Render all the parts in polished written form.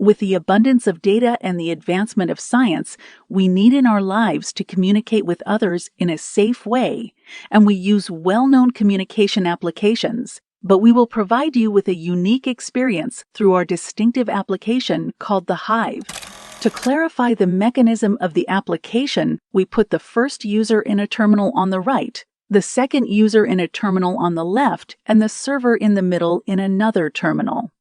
With the abundance of data and the advancement of science, we need in our lives to communicate with others in a safe way, and we use well-known communication applications, but we will provide you with a unique experience through our distinctive application called the Hive. To clarify the mechanism of the application, we put the first user in a terminal on the right, the second user in a terminal on the left, and the server in the middle in another terminal.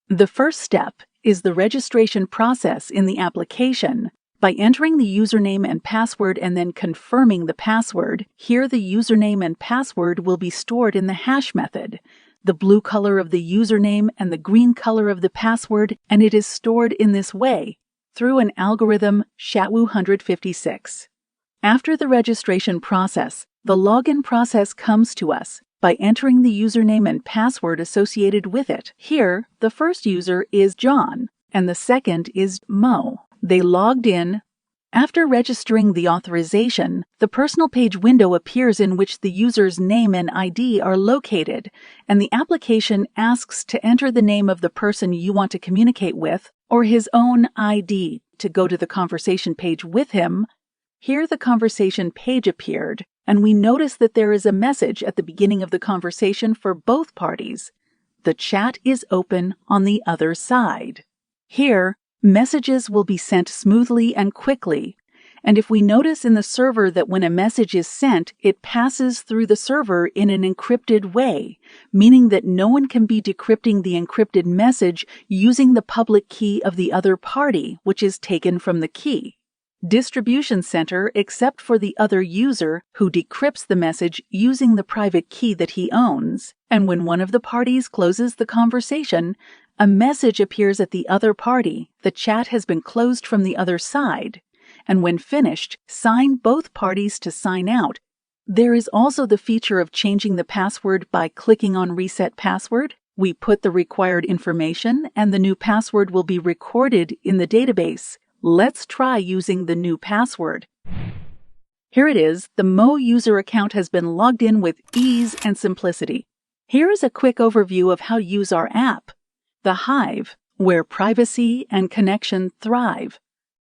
The first step is the registration process in the application. By entering the username and password and then confirming the password, here the username and password will be stored in the hash method, the blue color of the username and the green color of the password, and it is stored in this way through an algorithm SHA-256. After the registration process, the login process comes to us by entering the username and password associated with it. Here, the first user is John, and the second is Mo. They logged in. After registering the authorization, the personal page window appears in which the user's name and ID are located, and the application asks to enter the name of the person you want to communicate with, or his own ID to go to the conversation page with him. Here the conversation page appeared, and we notice that there is a message at the beginning of the conversation for both parties. The chat is open on the other side. Here, messages will be sent smoothly and quickly, and if we notice in the server that when a message is sent, it passes through the server in an encrypted way, meaning that no one can be decrypting the encrypted message using the public key of the other party, which is taken from the key distribution center except for the other user who decrypts the message using the private key that he owns, and when one of the parties closes the conversation, a message appears at the other party. The chat has been closed from the other side, and when finished, sign both parties to sign out. There is also the feature of changing the password by clicking on Reset Password. We put the required information, and the new password will be recorded in the database. Let's try using the new password. Here it is. The Mo user account has been logged in with ease and simplicity. Here is a quick overview of how to use our app. The Hive, where privacy and connection thrive.